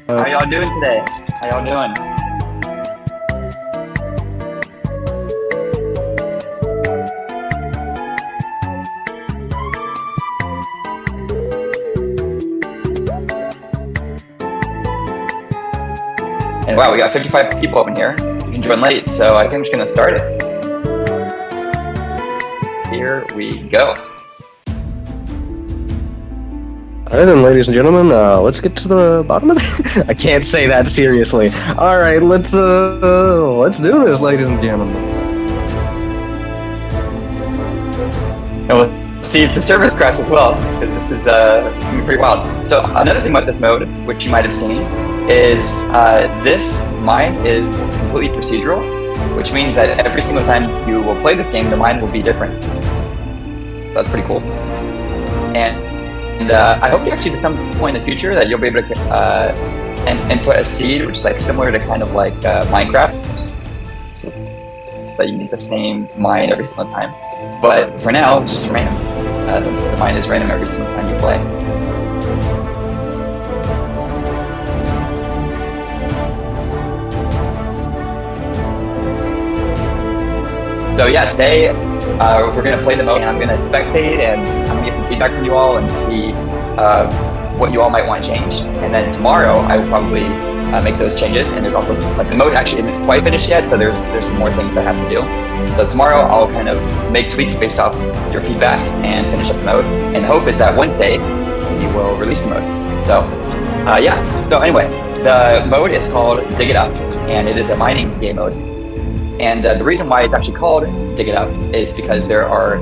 How y'all doing today? How y'all doing? And wow, we got 55 people up in here. You can join late, so I think I'm just gonna start it. Here we go. Alright then, ladies and gentlemen, let's get to the bottom of it. I can't say that seriously. Alright, let's do this, ladies and gentlemen. And we'll see if the servers crash as well, because this is gonna be pretty wild. So another thing about this mode, which you might have seen, is this mine is completely procedural, which means that every single time you will play this game, the mine will be different. That's pretty cool. And I hope you actually at some point in the future that you'll be able to input a seed, which is like similar to kind of like Minecraft, so that you need the same mine every single time. But for now, it's just random. The mine is random every single time you play. So yeah, today we're going to play the mode, and I'm going to spectate, and I'm going to get some feedback from you all and see what you all might want changed. And then tomorrow, I will probably make those changes. And there's also, like, the mode actually isn't quite finished yet, so there's some more things I have to do. So tomorrow, I'll kind of make tweaks based off your feedback and finish up the mode. And the hope is that Wednesday, we will release the mode. So yeah, so anyway, the mode is called Dig It Up, and it is a mining game mode. And the reason why it's actually called Dig It Up is because there are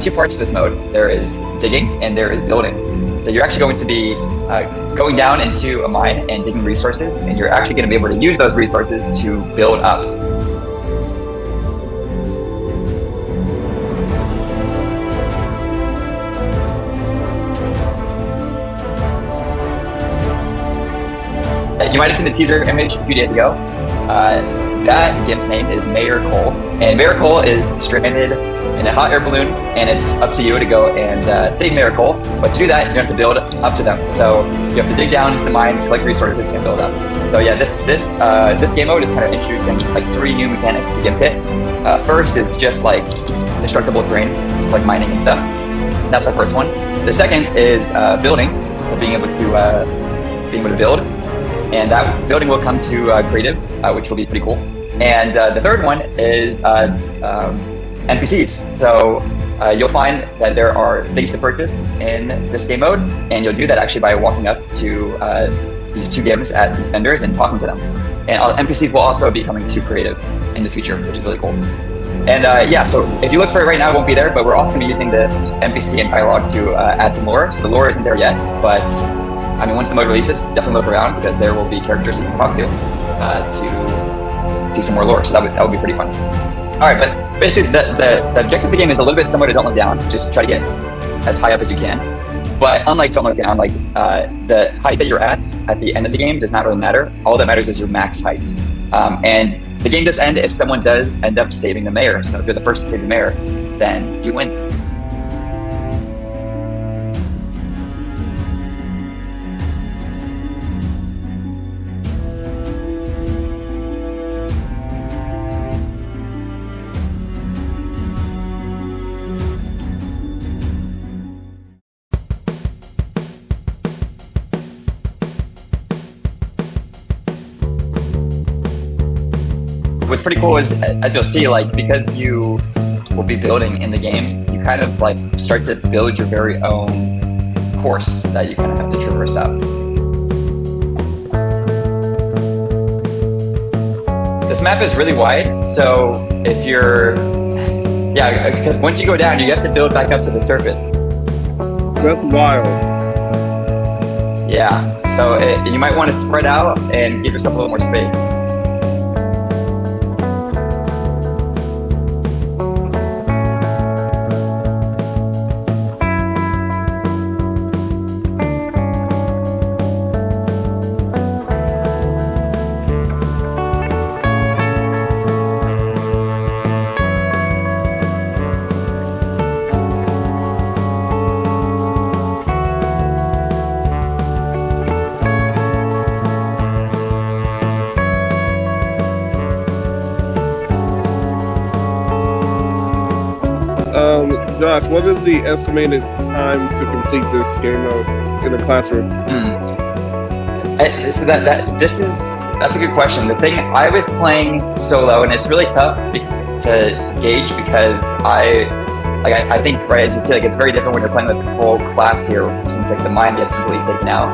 two parts to this mode. There is digging and there is building. So you're actually going to be going down into a mine and digging resources, and you're actually going to be able to use those resources to build up. You might have seen the teaser image a few days ago. That Gimp's name is Mayor Cole, and Mayor Cole is stranded in a hot air balloon, and it's up to you to go and save Mayor Cole. But to do that, you have to build up to them. So you have to dig down into the mine, collect resources, and build up. So yeah, this game mode is kind of introducing like 3 new mechanics to Gimkit. First is just like destructible terrain, like mining and stuff. That's our first one. The second is building, so being able to build. And that building will come to creative, which will be pretty cool. And the third one is NPCs. So you'll find that there are things to purchase in this game mode, and you'll do that actually by walking up to these 2 gyms at these vendors and talking to them. And NPCs will also be coming to creative in the future, which is really cool. And yeah, so if you look for it right now, it won't be there, but we're also going to be using this NPC and dialogue to add some lore. So the lore isn't there yet, but I mean, once the mode releases, definitely look around, because there will be characters you can talk to see some more lore. So that would be pretty fun. All right, but basically the objective of the game is a little bit similar to Don't Look Down. Just try to get as high up as you can. But unlike Don't Look Down, like the height that you're at the end of the game does not really matter. All that matters is your max height. And the game does end if someone does end up saving the mayor. So if you're the first to save the mayor, then you win. What's pretty cool is, as you'll see, like, because you will be building in the game, you kind of like start to build your very own course that you kind of have to traverse up. This map is really wide, so if you're, yeah, because once you go down, you have to build back up to the surface. That's wild. Yeah, so you might want to spread out and give yourself a little more space. Josh, what is the estimated time to complete this game mode in the classroom? That's a good question. The thing, I was playing solo, and it's really tough to gauge because I think, right, as you see, like, it's very different when you're playing with the full class here, since like the mind gets completely taken out.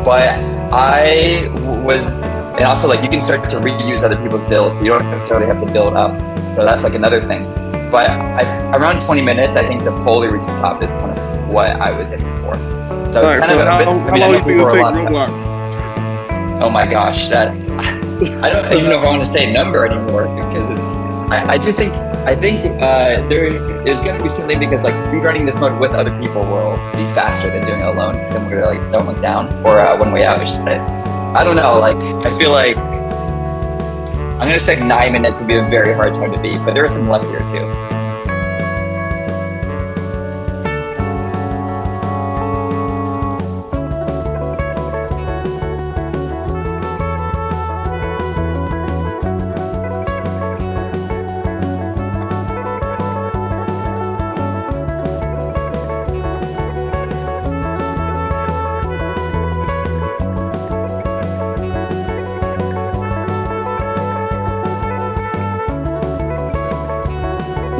But I was, and also like you can start to reuse other people's builds. You don't necessarily have to build up, so that's like another thing. But around 20 minutes, I think, to fully reach the top is kind of what I was aiming for. So it's kind of a bit. I mean, I know people are a lot. Oh my gosh, that's. I don't even know if I want to say a number anymore because it's. I think there's going to be something because like speedrunning this mode with other people will be faster than doing it alone, similar to like Don't Look Down or One Way Out, I should say. I don't know. Like I feel like I'm going to say 9 minutes would be a very hard time to beat, but there is some luck here too.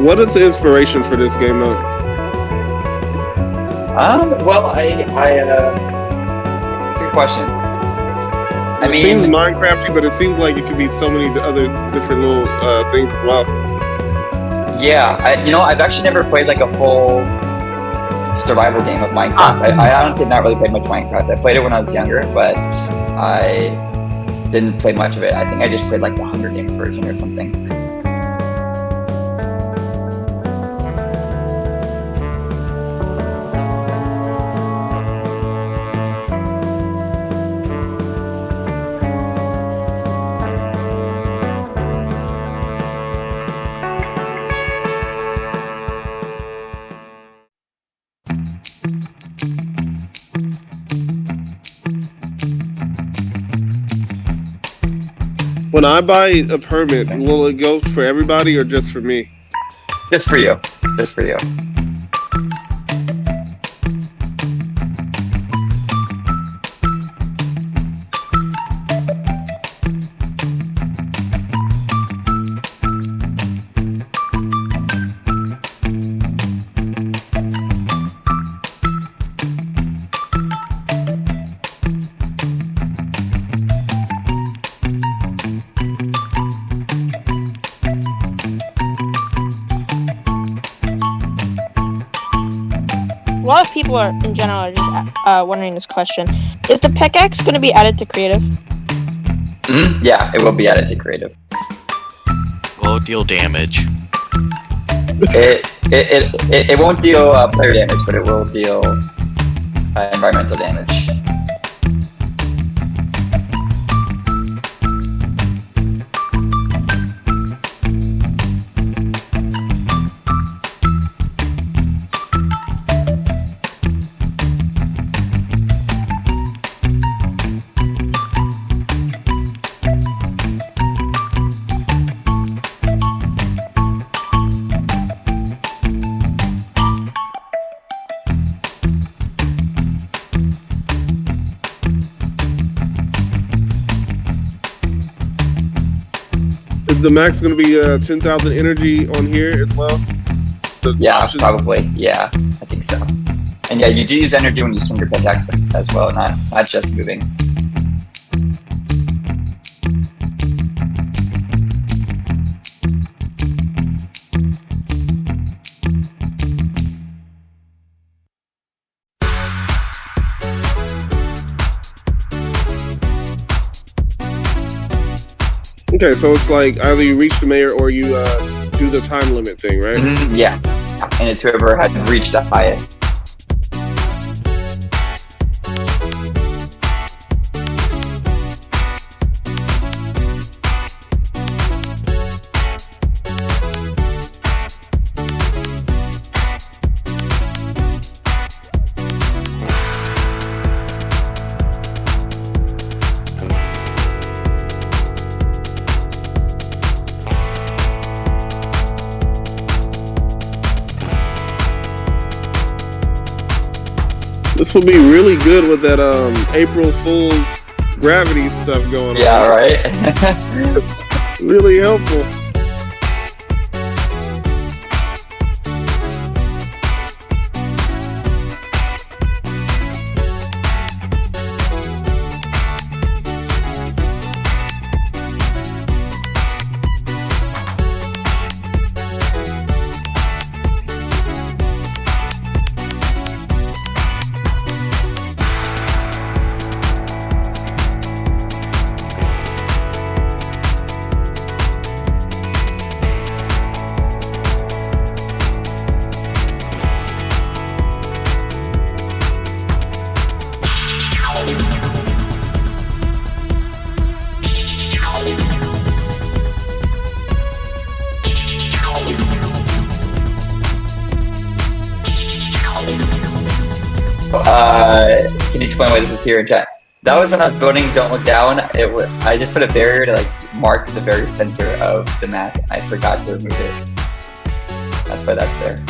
What is the inspiration for this game mode? Well, it's a good question. It seems Minecrafty, but it seems like it could be so many other different little things as well. Yeah, I've actually never played like a full survival game of Minecraft. I honestly have not really played much Minecraft. I played it when I was younger, but I didn't play much of it. I think I just played like the Hunger Games version or something. When I buy a permit, will it go for everybody or just for me? Just for you. Just for you. A lot of people are, in general, are just wondering this question. Is the pickaxe going to be added to creative? Yeah, it will be added to creative. Will it deal damage? It won't deal player damage, but it will deal environmental damage. Is the max going to be 10,000 energy on here as well? Yeah, probably. Yeah, I think so. And yeah, you do use energy when you swing your pickaxe as well, not just moving. Okay, so it's like either you reach the mayor or you do the time limit thing, right? Yeah, and it's whoever had reached the highest. This will be really good with that April Fool's gravity stuff going on. Yeah, right? Really helpful. Can you explain why this is here in chat? That was when I was building Don't Look Down. I just put a barrier to like mark the very center of the map. I forgot to remove it. That's why that's there.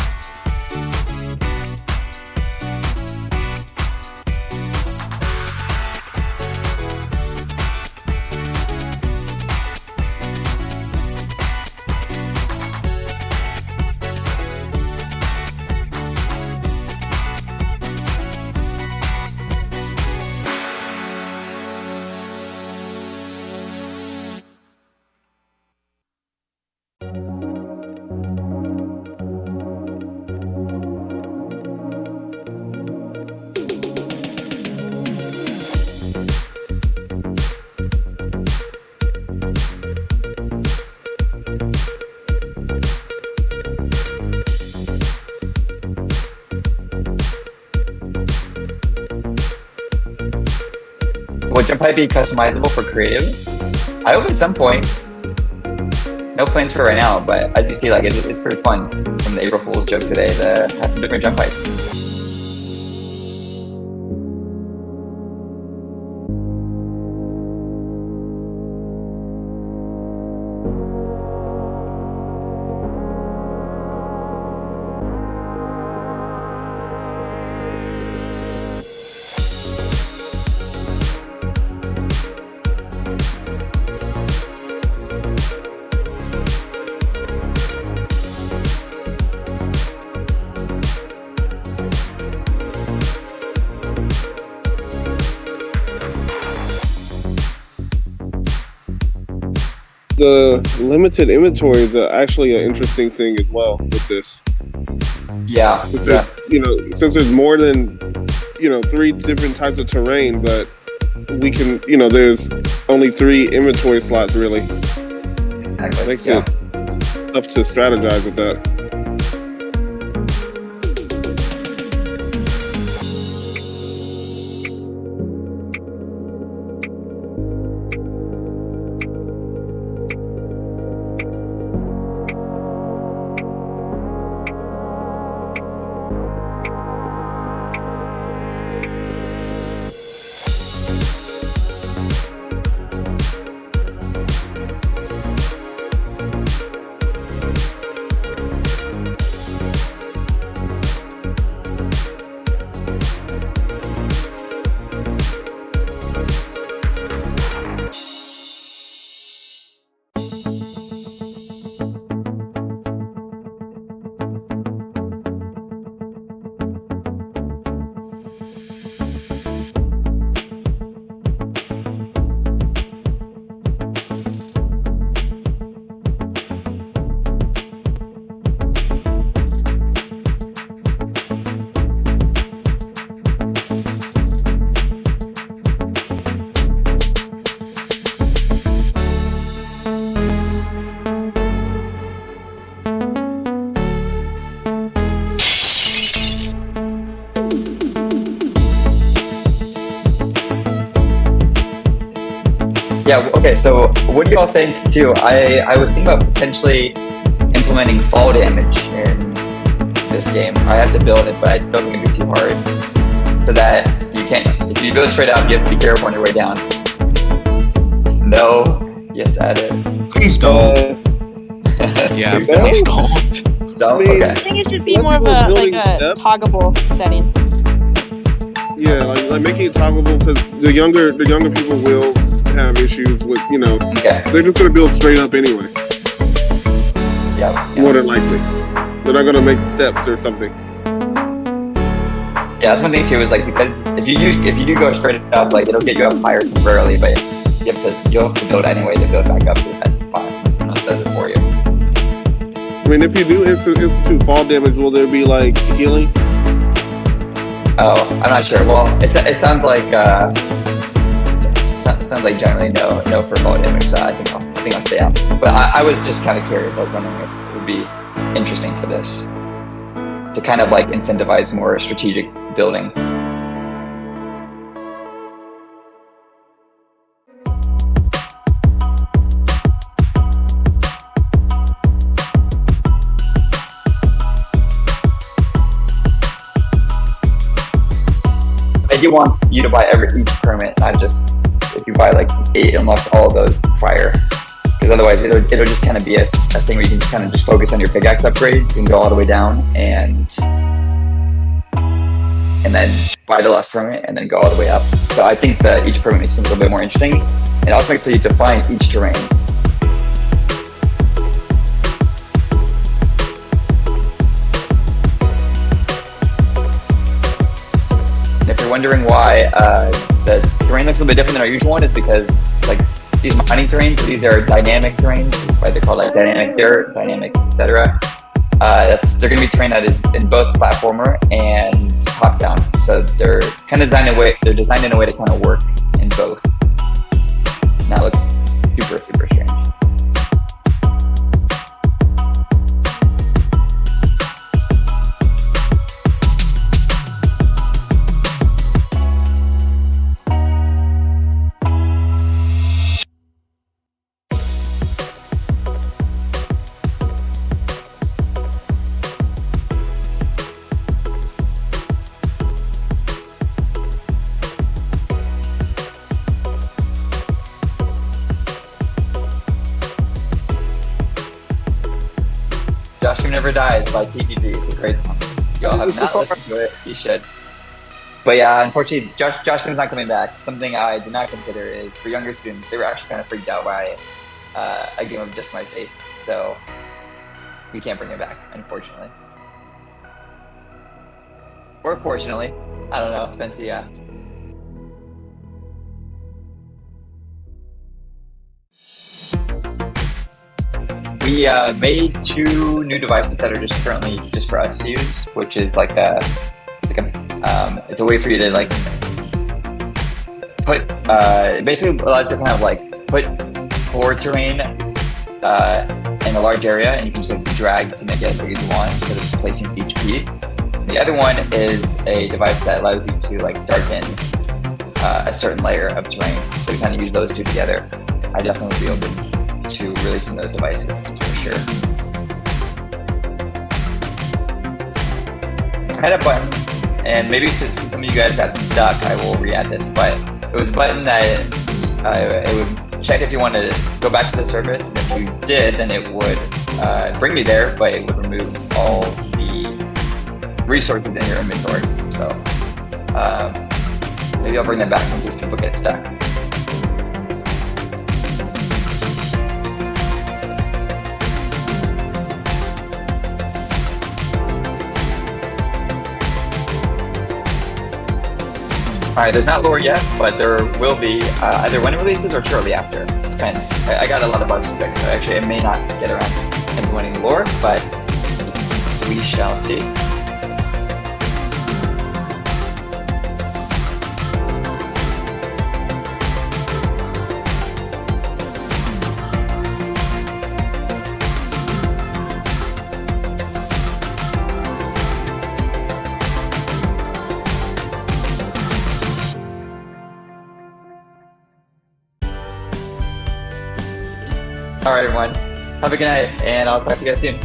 Will jump height be customizable for creative? I hope at some point. No plans for right now, but as you see, like it's pretty fun from the April Fool's joke today to have some different jump heights. The limited inventory is actually an interesting thing as well with this. Yeah. Since there's more than 3 different types of terrain, but we can there's only 3 inventory slots really. Exactly. Makes it tough to strategize with that. Yeah, okay, so what do y'all think too? I was thinking about potentially implementing fall damage in this game. I have to build it, but I don't think it'd be too hard. So that you can't, if you build it straight up, you have to be careful on your way down. No, yes, add it. Please don't. Yeah, please don't. Don't? I mean, Okay. I think it should be more of a toggleable setting. Yeah, like making it toggleable because the younger people will have issues with Okay. they're just gonna build straight up anyway. Yeah. More than likely, they're not gonna make steps or something. Yeah, that's one thing too. Is like because if you do go straight up, like it'll get you up higher temporarily, but you'll have to build anyway to build back up to that spot. Someone else does it for you. I mean, if you do institute fall damage, will there be like healing? Oh, I'm not sure. Well, it sounds like generally no for fall damage. So I think I'll stay out. But I was just kind of curious. I was wondering if it would be interesting for this to kind of like incentivize more strategic building. I do want you to buy each permit, not just if you buy like 8 unlocks all of those prior. Because otherwise it'll just kind of be a thing where you can kind of just focus on your pickaxe upgrades and go all the way down and then buy the last permit and then go all the way up. So I think that each permit makes things a little bit more interesting. It also makes it so you define each terrain. And if you're wondering why the terrain looks a little bit different than our usual one, is because like these mining terrains, these are dynamic terrains. That's why they're called like dynamic dirt, dynamic, etc. They're going to be terrain that is in both platformer and top down. So they're kind of designed in a way to kind of work in both. Now look super strange. Josh Who Never Dies by TPG. It's a great song. Y'all have not listened to it, you should. But yeah, unfortunately, Josh is not coming back. Something I did not consider is for younger students, they were actually kind of freaked out by a game of Just My Face. So we can't bring it back, unfortunately. Or fortunately. I don't know, depends who you ask. We made 2 new devices that are just currently just for us to use, which is it's a way for you to like put basically allows you to kind of like put core terrain in a large area, and you can just like drag to make it as big as you want instead of placing each piece. The other one is a device that allows you to like darken a certain layer of terrain. So we kind of use those 2 together. I definitely would be open to releasing those devices for sure. So I had a button, and maybe since some of you guys got stuck, I will re-add this, but it was a button that it would check if you wanted to go back to the service, and if you did, then it would bring me there, but it would remove all the resources in your inventory. So maybe I'll bring that back in case people get stuck. Alright, there's not lore yet, but there will be either when it releases or shortly after. Depends. I got a lot of bugs to fix, so actually I may not get around to implementing lore, but we shall see. Alright everyone, have a good night, and I'll talk to you guys soon.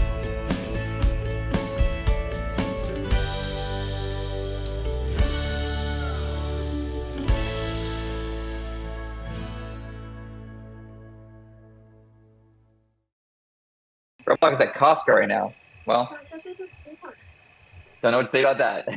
Roblox is at Costco right now. Well, don't know what to say about that.